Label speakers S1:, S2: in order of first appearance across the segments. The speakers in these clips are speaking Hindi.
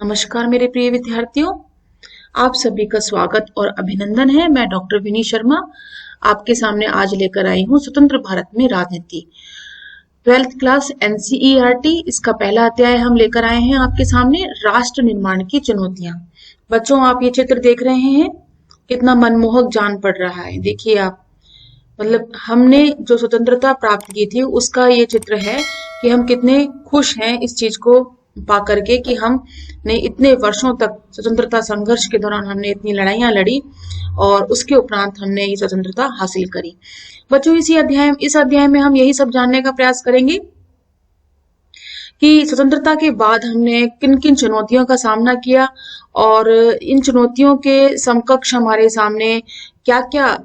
S1: नमस्कार मेरे प्रिय विद्यार्थियों, आप सभी का स्वागत और अभिनंदन है। मैं डॉक्टर विनी शर्मा आपके सामने आज लेकर आई हूँ स्वतंत्र भारत में राजनीति 12th क्लास NCERT। इसका पहला अध्याय हम लेकर आए हैं आपके सामने, राष्ट्र निर्माण की चुनौतियां। बच्चों, आप ये चित्र देख रहे हैं, कितना मनमोहक जान पड़ रहा है। देखिए आप, मतलब हमने जो स्वतंत्रता प्राप्त की थी उसका ये चित्र है कि हम कितने खुश हैं इस चीज को पा करके कि हमने इतने वर्षों तक स्वतंत्रता संघर्ष के दौरान हमने इतनी लड़ाइयां लड़ी और उसके उपरांत हमने ये स्वतंत्रता हासिल करी। बच्चों, इस अध्याय में हम यही सब जानने का प्रयास करेंगे कि स्वतंत्रता के बाद हमने किन किन चुनौतियों का सामना किया और इन चुनौतियों के समकक्ष हमारे सामने क्या क्या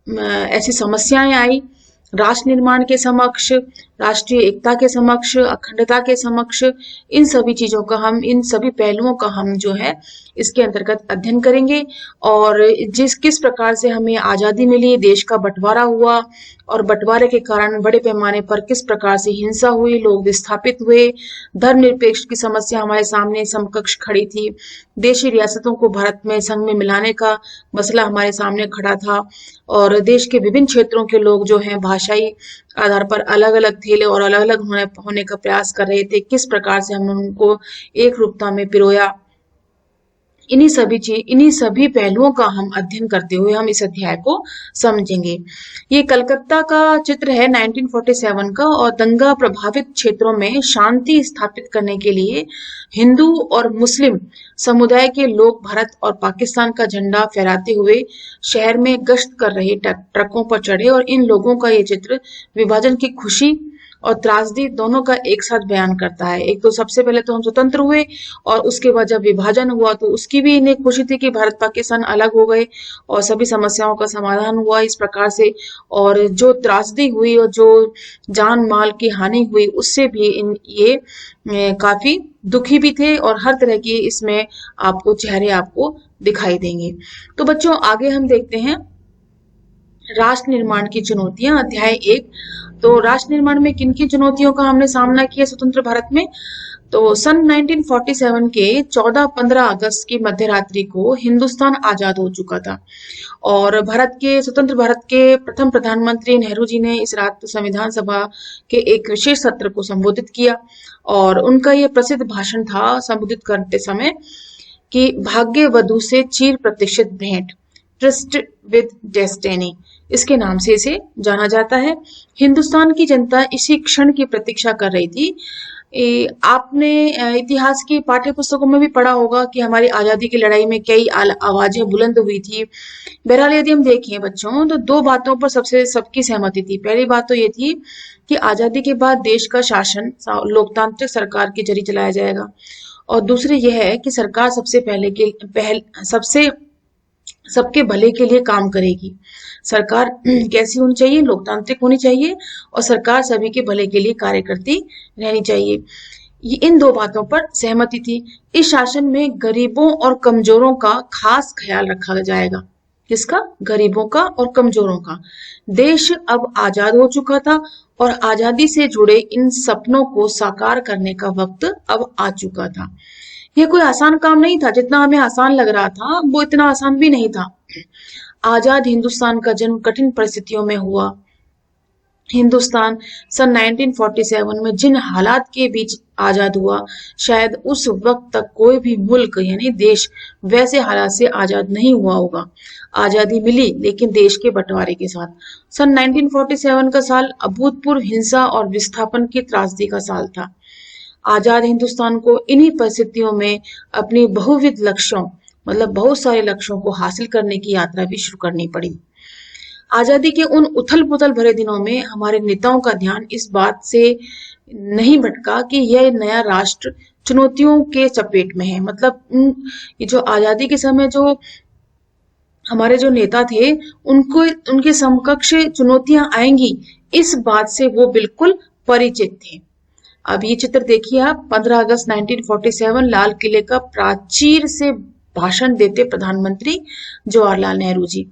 S1: ऐसी समस्याएं आई, राष्ट्र निर्माण के समक्ष, राष्ट्रीय एकता के समक्ष, अखंडता के समक्ष। इन सभी चीजों का हम, इन सभी पहलुओं का हम जो है इसके अंतर्गत अध्ययन करेंगे और किस प्रकार से हमें आजादी मिली, देश का बंटवारा हुआ और बंटवारे के कारण बड़े पैमाने पर किस प्रकार से हिंसा हुई, लोग विस्थापित हुए, धर्मनिरपेक्ष की समस्या हमारे सामने समकक्ष खड़ी थी, देशी रियासतों को भारत में संघ में मिलाने का मसला हमारे सामने खड़ा था और देश के विभिन्न क्षेत्रों के लोग जो हैं भाषाई आधार पर अलग अलग थे और अलग अलग होने का प्रयास कर रहे थे। किस प्रकार से हमने उनको एक रूपता में पिरोया, इन्हीं सभी पहलुओं का हम अध्ययन करते हुए हम इस अध्याय को समझेंगे। ये कलकत्ता का चित्र है 1947 का और दंगा प्रभावित क्षेत्रों में शांति स्थापित करने के लिए हिंदू और मुस्लिम समुदाय के लोग भारत और पाकिस्तान का झंडा फहराते हुए शहर में गश्त कर रहे ट्रकों पर चढ़े और इन लोगों का ये चित्र विभाजन की खुशी और त्रासदी दोनों का एक साथ बयान करता है। एक तो सबसे पहले तो हम स्वतंत्र हुए और उसके बाद जब विभाजन हुआ तो उसकी भी इन्हें खुशी थी कि भारत पाकिस्तान अलग हो गए और सभी समस्याओं का समाधान हुआ इस प्रकार से, और जो त्रासदी हुई और जो जान माल की हानि हुई उससे भी ये काफी दुखी भी थे और हर तरह की इसमें आपको चेहरे आपको दिखाई देंगे। तो बच्चों, आगे हम देखते हैं राष्ट्र निर्माण की चुनौतियां, अध्याय 1। तो राष्ट्र निर्माण में किन किन चुनौतियों का हमने सामना किया स्वतंत्र भारत में। तो सन 1947 के 14-15 अगस्त की मध्य रात्रि को हिंदुस्तान आजाद हो चुका था और स्वतंत्र भारत के प्रथम प्रधानमंत्री नेहरू जी ने इस रात संविधान सभा के एक विशेष सत्र को संबोधित किया और उनका यह प्रसिद्ध भाषण था संबोधित करते समय कि भाग्य वधु से चिर प्रतीक्षित भेंट, ट्रस्ट विद डेस्टिनी, इसके नाम से इसे जाना जाता है। हिंदुस्तान की जनता इसी क्षण की प्रतीक्षा कर रही थी। आपने इतिहास की पाठ्य पुस्तकों में भी पढ़ा होगा कि हमारी आजादी की लड़ाई में कई आवाजें बुलंद हुई थी। बहरहाल यदि हम देखें बच्चों तो दो बातों पर सबकी सहमति थी। पहली बात तो ये थी कि आजादी के बाद देश का शासन लोकतांत्रिक सरकार के जरिए चलाया जाएगा और दूसरी यह है कि सरकार सबके भले के लिए काम करेगी। सरकार कैसी होनी चाहिए? लोकतांत्रिक होनी चाहिए और सरकार सभी के भले के लिए कार्य करती रहनी चाहिए। ये इन दो बातों पर सहमति थी। इस शासन में गरीबों और कमजोरों का खास ख्याल रखा जाएगा। किसका? गरीबों का और कमजोरों का। देश अब आजाद हो चुका था और आजादी से जुड़े इन सपनों को साकार करने का वक्त अब आ चुका था। यह कोई आसान काम नहीं था, जितना हमें आसान लग रहा था वो इतना आसान भी नहीं था। आजाद हिंदुस्तान का जन्म कठिन परिस्थितियों में हुआ। हिंदुस्तान सन 1947 में जिन हालात के बीच आजाद हुआ, शायद उस वक्त तक कोई भी मुल्क यानी देश वैसे हालात से आजाद नहीं हुआ होगा। आजादी मिली लेकिन देश के बंटवारे के साथ। सन 1947 का साल अभूतपूर्व हिंसा और विस्थापन की त्रासदी का साल था। आजाद हिंदुस्तान को इन्हीं परिस्थितियों में अपनी बहुविध लक्ष्यों, मतलब बहुत सारे लक्ष्यों को हासिल करने की यात्रा भी शुरू करनी पड़ी। आजादी के उन उथल पुथल भरे दिनों में हमारे नेताओं का ध्यान इस बात से नहीं भटका कि यह नया राष्ट्र चुनौतियों के चपेट में है। मतलब ये जो आजादी के समय जो हमारे जो नेता थे उनके समकक्ष चुनौतियां आएंगी, इस बात से वो बिल्कुल परिचित थे। अब ये चित्र देखिए आप, 15 अगस्त 1947 लाल किले का प्राचीर से भाषण देते प्रधानमंत्री जवाहरलाल नेहरू जी।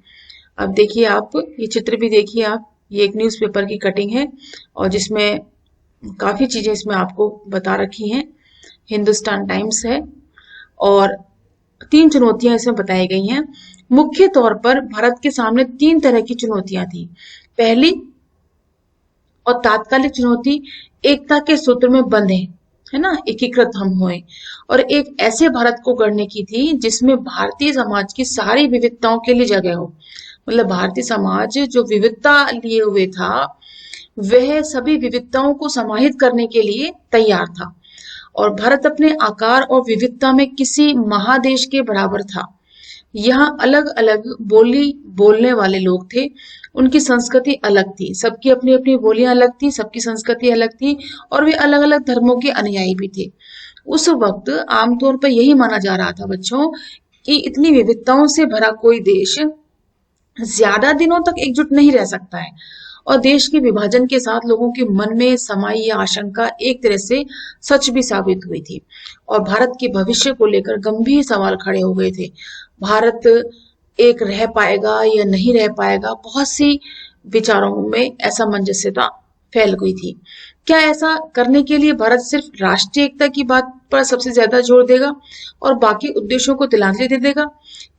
S1: अब देखिए आप, ये चित्र भी देखिए आप, ये एक न्यूज़पेपर की कटिंग है और जिसमें काफी चीजें इसमें आपको बता रखी हैं। हिंदुस्तान टाइम्स है और 3 चुनौतियां इसमें बताई गई हैं। मुख्य तौर पर भारत के सामने 3 तरह की चुनौतियां थी। पहली और तात्कालिक चुनौती, एकता के सूत्र में बंधे, है ना, एकीकृत हम हुए। और एक ऐसे भारत को गढ़ने की थी जिसमें भारतीय समाज की सारी विविधताओं के लिए जगह हो। मतलब भारतीय समाज जो विविधता लिए हुए था, वह सभी विविधताओं को समाहित करने के लिए तैयार था। और भारत अपने आकार और विविधता में किसी महादेश के बराबर था। यहाँ अलग अलग बोली बोलने वाले लोग थे, उनकी संस्कृति अलग थी, सबकी अपनी अपनी बोलियां अलग थी, सबकी संस्कृति अलग थी, और वे अलग अलग धर्मों के अनुयायी भी थे। उस वक्त आमतौर पर यही माना जा रहा था बच्चों कि इतनी विविधताओं से भरा कोई देश ज्यादा दिनों तक एकजुट नहीं रह सकता है। और देश के विभाजन के साथ लोगों के मन में समाई यह आशंका एक तरह से सच भी साबित हुई थी, और भारत के भविष्य को लेकर गंभीर सवाल खड़े हो गए थे। भारत एक रह पाएगा या नहीं रह पाएगा, बहुत सी विचारों में असमंजसता फैल गई थी। क्या ऐसा करने के लिए भारत सिर्फ राष्ट्रीय एकता की बात पर सबसे ज्यादा जोर देगा और बाकी उद्देश्यों को तिलांजलि दे देगा?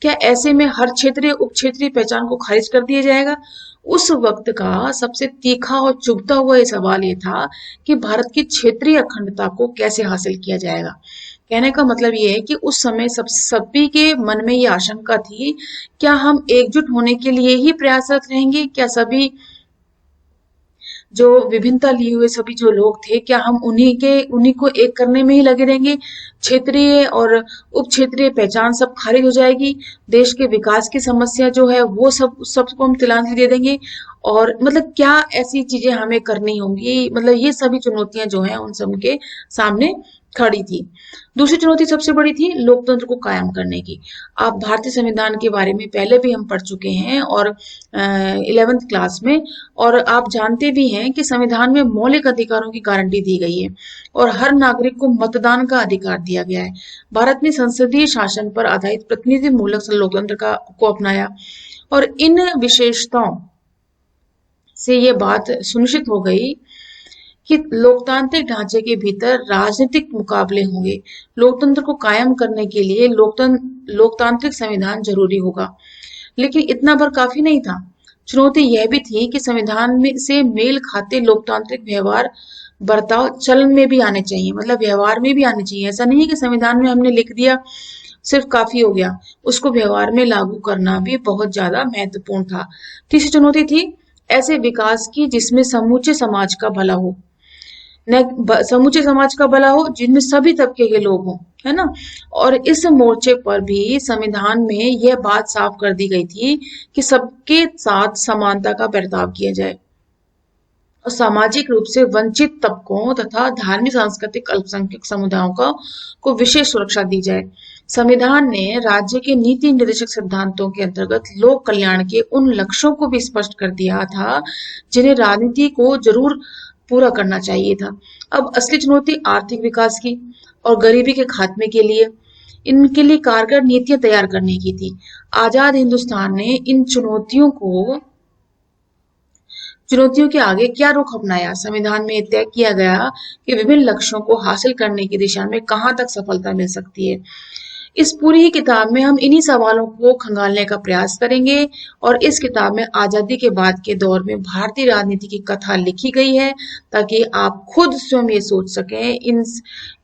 S1: क्या ऐसे में हर क्षेत्रीय उप क्षेत्रीय पहचान को खारिज कर दिया जाएगा? उस वक्त का सबसे तीखा और चुभता हुआ ये सवाल ये था कि भारत की क्षेत्रीय अखंडता को कैसे हासिल किया जाएगा। कहने का मतलब ये है कि उस समय सभी के मन में ये आशंका थी, क्या हम एकजुट होने के लिए ही प्रयासरत रहेंगे? क्या सभी जो विभिन्नता लिए हुए सभी जो लोग थे, क्या हम उन्हीं को एक करने में ही लगे रहेंगे? क्षेत्रीय और उप क्षेत्रीय पहचान सब खारिज हो जाएगी, देश के विकास की समस्या जो है वो सबको हम तिलांजलि दे देंगे, और मतलब क्या ऐसी चीजें हमें करनी होंगी? मतलब ये सभी चुनौतियां जो हैं उन सब के सामने खड़ी थी। दूसरी चुनौती सबसे बड़ी थी लोकतंत्र को कायम करने की। आप भारतीय संविधान के बारे में पहले भी हम पढ़ चुके हैं, और 11th क्लास में, और आप जानते भी हैं कि संविधान में मौलिक अधिकारों की गारंटी दी गई है और हर नागरिक को मतदान का अधिकार दिया गया है। भारत ने संसदीय शासन पर आधारित प्रतिनिधिमूलक लोकतंत्र को अपनाया, और इन विशेषताओं से ये बात सुनिश्चित हो गई कि लोकतांत्रिक ढांचे के भीतर राजनीतिक मुकाबले होंगे। लोकतंत्र को कायम करने के लिए लोकतांत्रिक संविधान जरूरी होगा। लेकिन इतना भर काफी नहीं था। चुनौती यह भी थी कि संविधान में से मेल खाते लोकतांत्रिक व्यवहार बर्ताव चलन में भी आने चाहिए, मतलब व्यवहार में भी आने चाहिए। ऐसा नहीं है कि संविधान में हमने लिख दिया सिर्फ काफी हो गया, उसको व्यवहार में लागू करना भी बहुत ज्यादा महत्वपूर्ण था। तीसरी चुनौती थी ऐसे विकास की जिसमें समूचे समाज का भला हो, समूचे समाज का भला हो जिनमें सभी तबके के लोग हों, है ना। और इस मोर्चे पर भी संविधान में यह बात साफ कर दी गई थी कि सबके साथ समानता का बर्ताव किया जाए और सामाजिक रूप से वंचित तबकों तथा धार्मिक सांस्कृतिक अल्पसंख्यक समुदायों को विशेष सुरक्षा दी जाए। संविधान ने राज्य के नीति निर्देशक सिद्धांतों के अंतर्गत लोक कल्याण के उन लक्ष्यों को भी स्पष्ट कर दिया था जिन्हें राजनीति को जरूर पूरा करना चाहिए था। अब असली चुनौती आर्थिक विकास की और गरीबी के खात्मे के लिए, इनके लिए कारगर नीतियां तैयार करने की थी। आजाद हिंदुस्तान ने इन चुनौतियों के आगे क्या रुख अपनाया? संविधान में तय किया गया कि विभिन्न लक्ष्यों को हासिल करने की दिशा में कहां तक सफलता मिल सकती है। इस पूरी ही किताब में हम इन्हीं सवालों को खंगालने का प्रयास करेंगे, और इस किताब में आजादी के बाद के दौर में भारतीय राजनीति की कथा लिखी गई है ताकि आप खुद स्वयं ये सोच सकें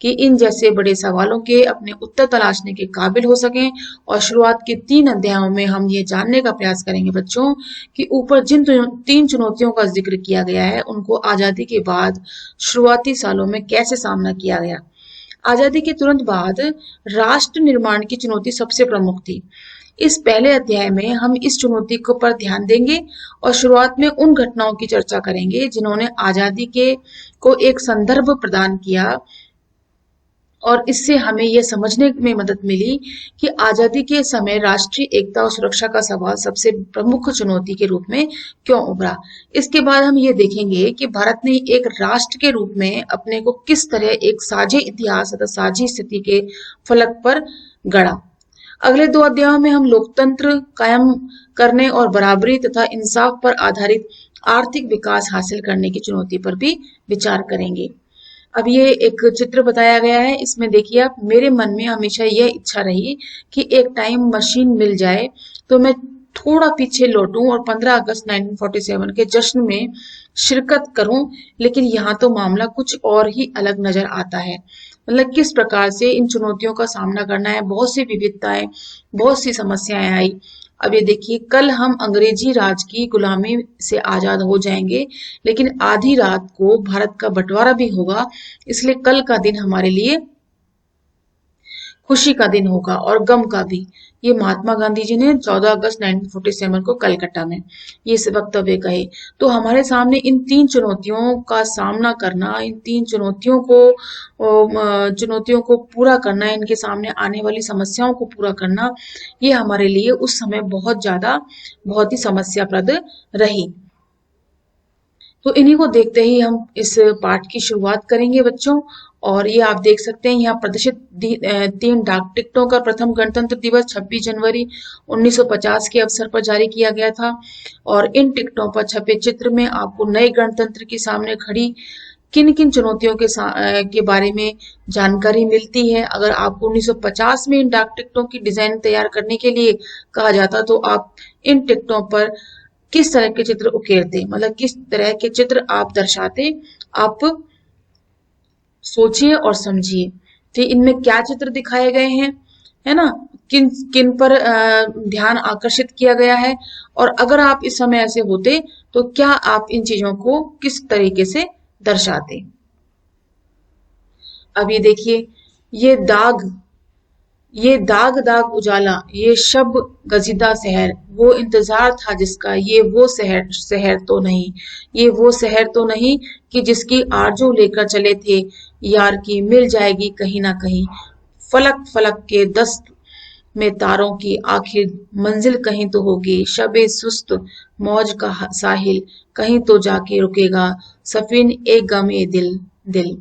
S1: इन जैसे बड़े सवालों के अपने उत्तर तलाशने के काबिल हो सकें। और शुरुआत के 3 अध्यायों में हम ये जानने का प्रयास करेंगे बच्चों कि ऊपर जिन 3 चुनौतियों का जिक्र किया गया है उनको आजादी के बाद शुरुआती सालों में कैसे सामना किया गया। आजादी के तुरंत बाद राष्ट्र निर्माण की चुनौती सबसे प्रमुख थी। इस पहले अध्याय में हम इस चुनौती को पर ध्यान देंगे और शुरुआत में उन घटनाओं की चर्चा करेंगे जिन्होंने आजादी को एक संदर्भ प्रदान किया, और इससे हमें यह समझने में मदद मिली कि आजादी के समय राष्ट्रीय एकता और सुरक्षा का सवाल सबसे प्रमुख चुनौती के रूप में क्यों उभरा। इसके बाद हम ये देखेंगे कि भारत ने एक राष्ट्र के रूप में अपने को किस तरह एक साझे इतिहास तथा साझी स्थिति के फलक पर गढ़ा। अगले 2 अध्यायों में हम लोकतंत्र कायम करने और बराबरी तथा इंसाफ पर आधारित आर्थिक विकास हासिल करने की चुनौती पर भी विचार करेंगे। अब ये एक चित्र बताया गया है, इसमें देखिए आप, मेरे मन में हमेशा यह इच्छा रही कि एक टाइम मशीन मिल जाए तो मैं थोड़ा पीछे लौटूं और 15 अगस्त 1947 के जश्न में शिरकत करूं, लेकिन यहाँ तो मामला कुछ और ही अलग नजर आता है। मतलब किस प्रकार से इन चुनौतियों का सामना करना है, बहुत सी विविधताएं, बहुत सी समस्याएं आई। अब ये देखिए, कल हम अंग्रेजी राज की गुलामी से आजाद हो जाएंगे, लेकिन आधी रात को भारत का बंटवारा भी होगा, इसलिए कल का दिन हमारे लिए खुशी का दिन होगा और गम का भी। ये महात्मा गांधी जी ने 14 अगस्त 1947 को कलकत्ता में ये वक्तव्य कहे। तो हमारे सामने इन तीन चुनौतियों का सामना करना, इन तीन चुनौतियों को पूरा करना, इनके सामने आने वाली समस्याओं को पूरा करना, ये हमारे लिए उस समय बहुत ही समस्याप्रद रही। तो इन्हीं को देखते ही हम इस पाठ की शुरुआत करेंगे बच्चों। और ये आप देख सकते हैं यहाँ प्रदर्शित 3 डाक टिकटों का प्रथम गणतंत्र दिवस 26 जनवरी 1950 के अवसर पर जारी किया गया था। और इन टिकटों पर छपे चित्र में आपको नए गणतंत्र के सामने खड़ी किन किन चुनौतियों के बारे में जानकारी मिलती है। अगर आपको 1950 में इन डाक टिकटों की डिजाइन तैयार करने के लिए कहा जाता तो आप इन टिकटों पर किस तरह के चित्र उकेरते, मतलब किस तरह के चित्र आप दर्शाते, आप सोचिए और समझिए। तो इनमें क्या चित्र दिखाए गए हैं, है ना, किन किन पर ध्यान आकर्षित किया गया है, और अगर आप इस समय ऐसे होते तो क्या आप इन चीजों को किस तरीके से दर्शाते। अब ये देखिए, ये दाग ये दाग दाग उजाला, ये शब गजीदा शहर, वो इंतजार था जिसका, ये वो शहर शहर तो नहीं, ये वो शहर तो नहीं कि जिसकी आरज़ू लेकर चले थे यार की मिल जाएगी कहीं ना कहीं। फलक फलक के दस्त में तारों की आखिर मंजिल कहीं तो होगी, शबे सुस्त मौज का साहिल कहीं तो जाके रुकेगा, सफीन ए गम ए दिल दिल,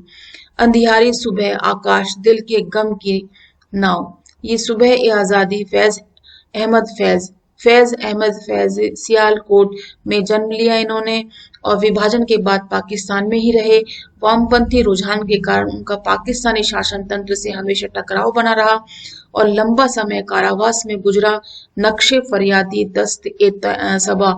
S1: अंधियारी सुबह आकाश दिल के गम की नाव। ये सुबह ए आज़ादी फैज अहमद फैज सियालकोट में जन्म लिया इन्होंने, और विभाजन के बाद पाकिस्तान में ही रहे। वामपंथी रुझान के कारण उनका पाकिस्तानी शासन तंत्र से हमेशा टकराव बना रहा और लंबा समय कारावास में गुजरा। नक्शे फरियादी दस्त ए सबा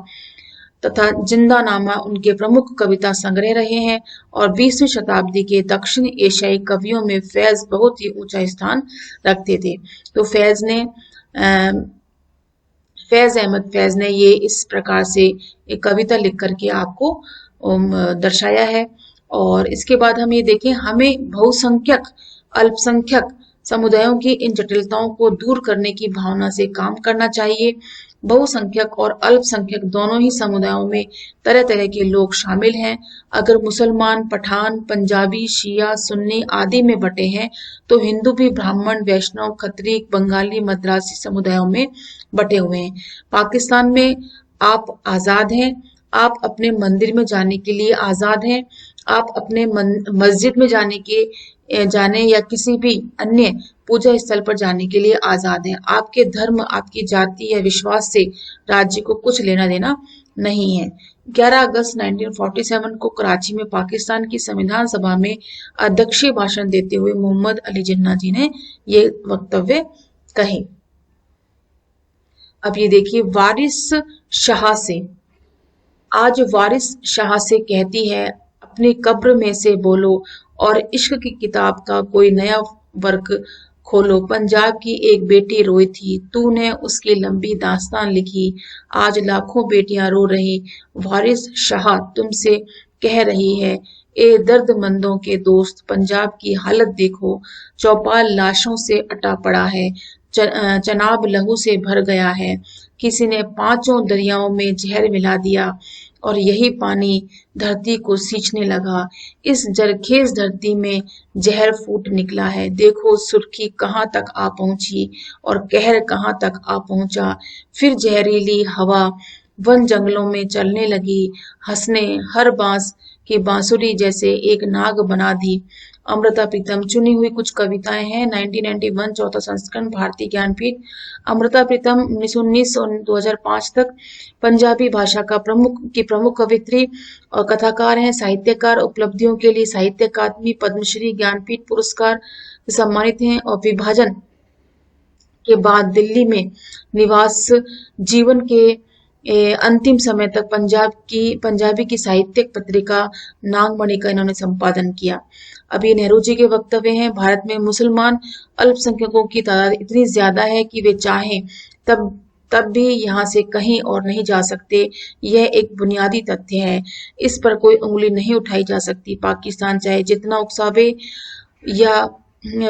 S1: तथा जिंदानामा उनके प्रमुख कविता संग्रह रहे हैं, और 20वीं शताब्दी के दक्षिण एशियाई कवियों में फैज बहुत ही ऊंचा स्थान रखते थे। तो फैज अहमद फैज ने ये इस प्रकार से एक कविता लिख करके आपको दर्शाया है। और इसके बाद हम ये देखें, हमें बहुसंख्यक अल्पसंख्यक समुदायों की इन जटिलताओं को दूर करने की भावना से काम करना चाहिए। बहुसंख्यक और अल्पसंख्यक दोनों ही समुदायों में तरह तरह के लोग शामिल हैं। अगर मुसलमान, पठान, पंजाबी, शिया, सुन्नी आदि में बटे हैं, तो हिंदू भी ब्राह्मण, वैष्णव, खत्री, बंगाली, मद्रासी समुदायों में बटे हुए हैं। पाकिस्तान में आप आजाद हैं, आप अपने मंदिर में जाने के लिए आजाद हैं, आप अपने मस्जिद में जाने या किसी भी अन्य पूजा स्थल पर जाने के लिए आजाद हैं। आपके धर्म, आपकी जाति या विश्वास से राज्य को कुछ लेना देना नहीं है। 11 अगस्त 1947 को कराची में पाकिस्तान की संविधान सभा में अध्यक्षीय भाषण देते हुए मोहम्मद अली जिन्ना जी ने ये वक्तव्य कहे। अब ये देखिए, वारिस शाह से, आज वारिस शाह से कहती है अपनी कब्र में से बोलो और इश्क की किताब का कोई नया वर्क खोलो। पंजाब की एक बेटी रोई थी, तूने उसकी लंबी दास्तान लिखी, आज लाखों बेटियां रो रही। वारिस शाह तुमसे कह रही है, ए दर्दमंदों के दोस्त, पंजाब की हालत देखो, चौपाल लाशों से अटा पड़ा है, चनाब लहू से भर गया है, किसी ने 5 दरियाओं में जहर मिला दिया और यही पानी धरती को सींचने लगा। इस जरखेज धरती में जहर फूट निकला है, देखो सुर्खी कहाँ तक आ पहुंची और कहर कहाँ तक आ पहुंचा। फिर जहरीली हवा वन जंगलों में चलने लगी, हंसने हर बांस की बांसुरी जैसे एक नाग बना दी। अमृता प्रीतम। चुनी हुई कुछ कविताएं हैं। 1991 चौथा संस्करण भारतीय ज्ञानपीठ। अमृता प्रीतम 1919 और 2005 तक पंजाबी भाषा का प्रमुख कवित्री और कथाकार हैं। साहित्यकार, उपलब्धियों के लिए साहित्य अकादमी, पद्मश्री, ज्ञानपीठ पुरस्कार से सम्मानित हैं और विभाजन के बाद दिल्ली में निवास जीवन के अंतिम समय तक पंजाबी की साहित्यिक पत्रिका नागमणि का इन्होंने संपादन किया। अब ये नेहरू जी के वक्तव्य हैं। भारत में मुसलमान अल्पसंख्यकों की तादाद इतनी ज्यादा है कि वे चाहें तब भी यहाँ से कहीं और नहीं जा सकते। यह एक बुनियादी तथ्य है, इस पर कोई उंगली नहीं उठाई जा सकती। पाकिस्तान चाहे जितना उकसावे या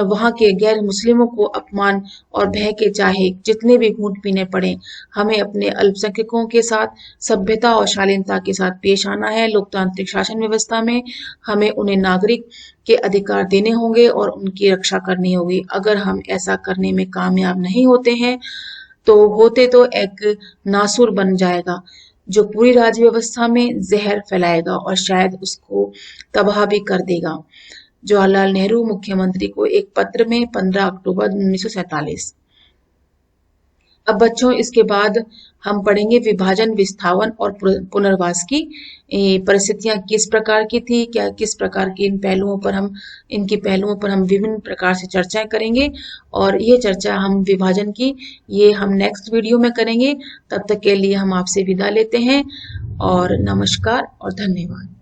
S1: वहां के गैर मुस्लिमों को अपमान और भय के चाहे जितने भी घूंट पीने पड़े, हमें अपने अल्पसंख्यकों के साथ सभ्यता और शालीनता के साथ पेश आना है। लोकतांत्रिक शासन व्यवस्था में हमें उन्हें नागरिक के अधिकार देने होंगे और उनकी रक्षा करनी होगी। अगर हम ऐसा करने में कामयाब नहीं होते हैं तो एक नासुर बन जाएगा जो पूरी राज्य व्यवस्था में जहर फैलाएगा और शायद उसको तबाह भी कर देगा। जवाहरलाल नेहरू मुख्यमंत्री को एक पत्र में 15 अक्टूबर 1947। अब बच्चों, इसके बाद हम पढ़ेंगे विभाजन, विस्थापन और पुनर्वास की परिस्थितियां किस प्रकार की थी, क्या किस प्रकार के इनकी पहलुओं पर हम विभिन्न प्रकार से चर्चाएं करेंगे। और ये चर्चा हम विभाजन की ये हम नेक्स्ट वीडियो में करेंगे। तब तक के लिए हम आपसे विदा लेते हैं और नमस्कार और धन्यवाद।